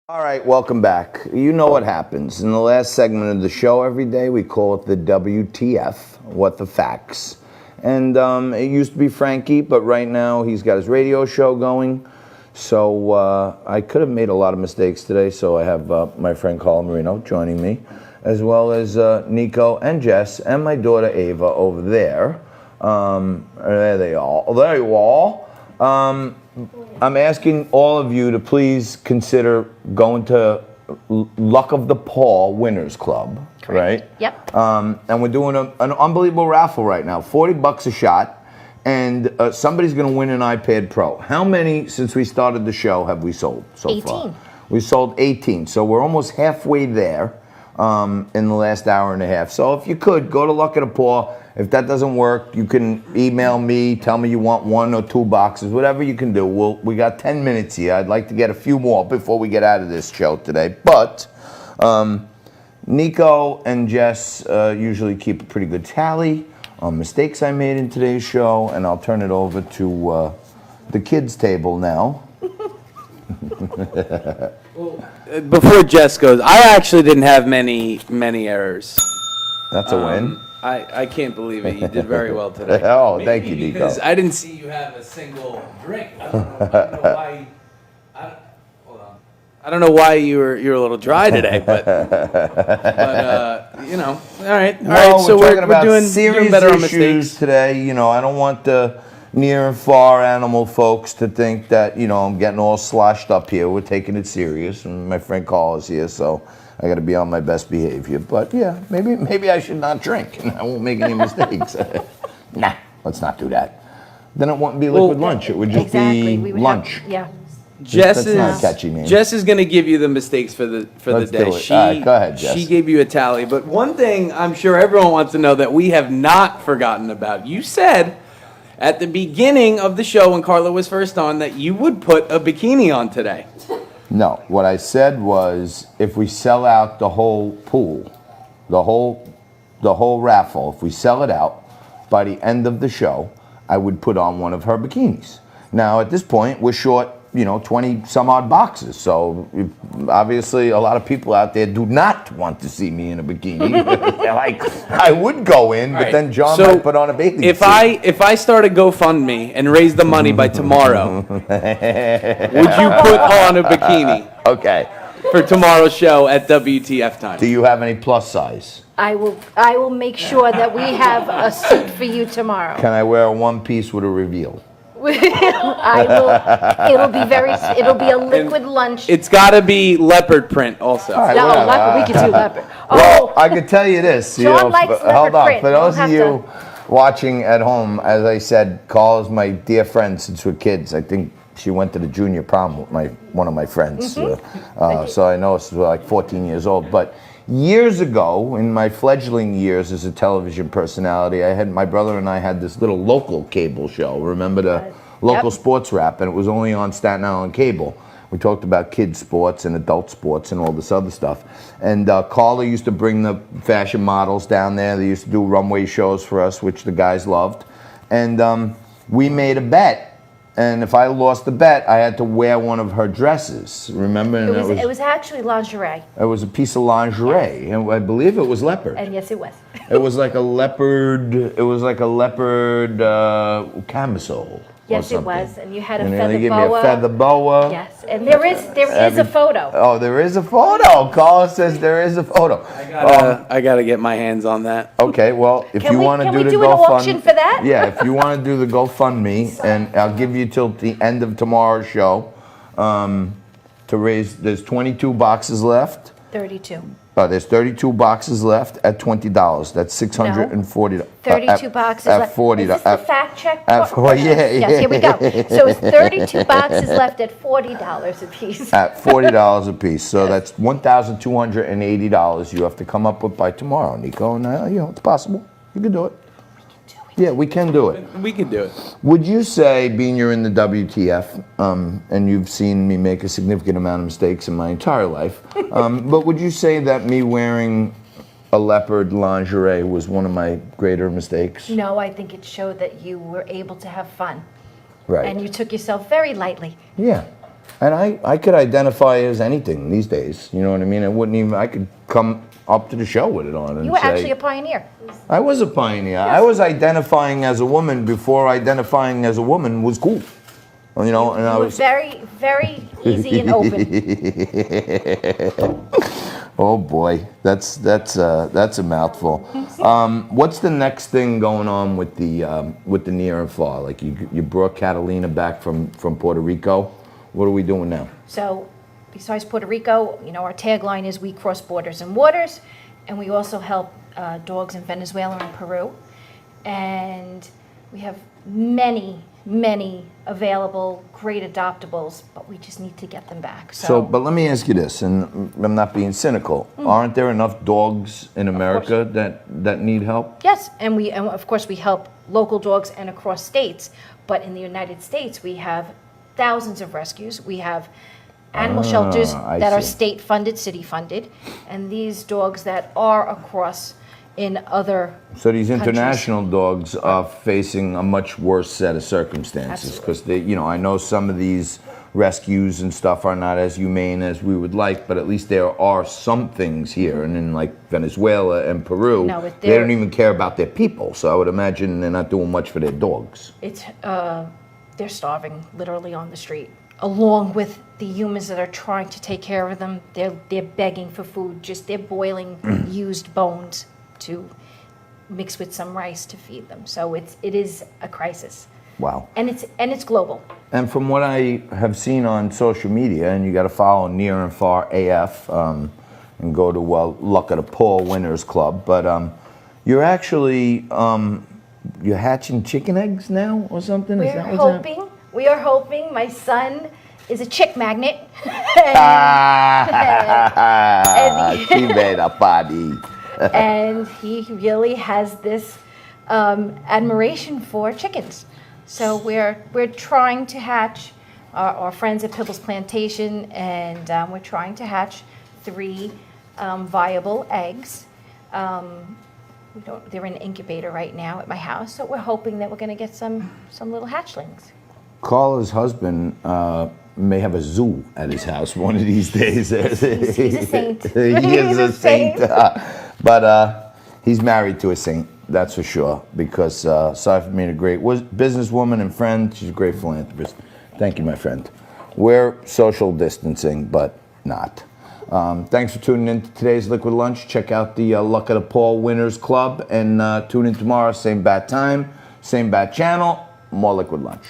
All right, welcome back. You know what happens. In the last segment of the show every day, we call it the WTF, What the Facts. And it used to be Frankie, but right now he's got his radio show going. So I could have made a lot of mistakes today, so I have my friend Carla Marino joining me, as well as Nico and Jess and my daughter Ava over there. There they are. There you are. I'm asking all of you to please consider going to Luck of the Paw Winners Club. Correct. Right? Yep. And we're doing an unbelievable raffle right now, $40 a shot, and somebody's going to win an iPad Pro. How many, since we started the show, have we sold so 18. far? We sold 18, so we're almost halfway there in the last hour and a half. So if you could, go to Luck of the Paw. If that doesn't work, you can email me, tell me you want 1 or 2 boxes, whatever you can do. We got 10 minutes here. I'd like to get a few more before we get out of this show today. But Nico and Jess usually keep a pretty good tally on mistakes I made in today's show, and I'll turn it over to the kids' table now. Well, before Jess goes, I actually didn't have many errors. That's a win. I can't believe it. You did very well today. Oh, thank you, Nico. Because I didn't see you have a single drink. I don't know why. Hold on. I don't know why you're a little dry today, but you know. All right. So we're talking about doing serious better on issues mistakes today. You know, I don't want the near and far animal folks to think that, you know, I'm getting all sloshed up here. We're taking it serious, and my friend Carl is here, so I got to be on my best behavior. But yeah, maybe I should not drink, and I won't make any mistakes. Nah, let's not do that. Then it wouldn't be liquid lunch. It would just be lunch. Jess That's not a catchy name. Jess is going to give you the mistakes for the Let's day. do it. All right, go ahead, Jess. She gave you a tally, but one thing I'm sure everyone wants to know that we have not forgotten about. You said at the beginning of the show when Carla was first on that you would put a bikini on today. No, what I said was if we sell out the whole pool, the whole raffle, if we sell it out by the end of the show, I would put on one of her bikinis. Now at this point we're short, 20 some odd boxes. So obviously a lot of people out there do not want to see me in a bikini. They're like, I would go in, but then John might put on a bathing suit. If I start a GoFundMe and raise the money by tomorrow, would you put on a bikini? Okay. For tomorrow's show at WTF time. Do you have any plus size? I will make sure that we have a suit for you tomorrow. Can I wear a one piece with a reveal? I will. It'll be a liquid lunch. It's got to be leopard print also. All right, No, whatever. leopard. We can do leopard. Well, I can tell you this. John likes leopard hold on. print. For We'll those have of you watching at home, as I said, Carl is my dear friend since we're kids. I think she went to the junior prom with one of my friends. So I know she's like 14 years old. But years ago, in my fledgling years as a television personality, my brother and I had this little local cable show. Remember the local sports rap? And it was only on Staten Island cable. We talked about kids sports and adult sports and all this other stuff. And Carla used to bring the fashion models down there. They used to do runway shows for us, which the guys loved. And we made a bet. And if I lost the bet, I had to wear one of her dresses. Remember? And It was actually lingerie. it was a piece of lingerie, and I believe it was leopard. And yes, it was. It was like a leopard. It was like a leopard camisole. Yes, or it was. something. And you had a And feather they gave boa. me a feather boa. Yes, and there is a photo. Oh, there is a photo. Carla says there is a photo. I gotta get my hands on that. Okay, well, if you want to do the Can we do an auction for that? Yeah, if you want to do the GoFundMe, and I'll give you till the end of tomorrow's show to raise. There's 22 boxes left. 32. There's 32 boxes left at $20. That's $640. 32 boxes at left. 40. Is this the fact check? Yes, here we go. So it's 32 boxes left at $40 a piece. At $40 a piece. So that's $1,280 you have to come up with by tomorrow, Nico. And it's possible. You can do it. Yeah, we can do it. We can do it. Would you say, being you're in the WTF, and you've seen me make a significant amount of mistakes in my entire life, but would you say that me wearing a leopard lingerie was one of my greater mistakes? No, I think it showed that you were able to have fun. Right. And you took yourself very lightly. Yeah. And I could identify as anything these days. You know what I mean? I could come up to the show with it on and You were say, actually a pioneer. I was a pioneer. I was identifying as a woman before identifying as a woman was cool. You know, and I You were was. very, very easy and open. Oh boy, that's a mouthful. What's the next thing going on with the near and far? Like you brought Catalina back from Puerto Rico. What are we doing now? So, besides Puerto Rico, you know, our tagline is "We cross borders and waters," and we also help dogs in Venezuela and Peru, and we have many available great adoptables, but we just need to get them back. So, but let me ask you this, and I'm not being cynical. Aren't there enough dogs in America that need help? Yes, and of course we help local dogs and across states, but in the United States we have thousands of rescues. We have animal shelters I that are see. state funded, city funded, and these dogs that are across in other So these countries. international dogs are facing a much worse set of circumstances because they, you know, I know some of these rescues and stuff are not as humane as we would like, but at least there are some things here. And in like Venezuela and Peru, No, but they don't even care about their people. So I would imagine they're not doing much for their dogs. It's they're starving literally on the street, along with the humans that are trying to take care of them. They're begging for food. Just they're boiling used bones to mix with some rice to feed them. So it is a crisis, Wow. and it's global. And from what I have seen on social media, and you got to follow Near and Far AF and go to Luck of the Paul Winners Club, but you're actually you're hatching chicken eggs now or something? Is that what's happening? We are hoping. My son is a chick magnet. She made a body. And he really has this admiration for chickens. So we're trying to hatch our friends at Pibble's Plantation, and we're trying to hatch 3 viable eggs. They're in an incubator right now at my house, so we're hoping that we're going to get some little hatchlings. Carla's husband may have a zoo at his house one of these days. He's a saint. He is a saint. But he's married to a saint, that's for sure, because aside from being a great businesswoman and friend, she's a great philanthropist. Thank you, my friend. We're social distancing, but not. Thanks for tuning in to today's Liquid Lunch. Check out the Luck of the Paul Winners Club, and tune in tomorrow, same bat time, same bat channel, more Liquid Lunch.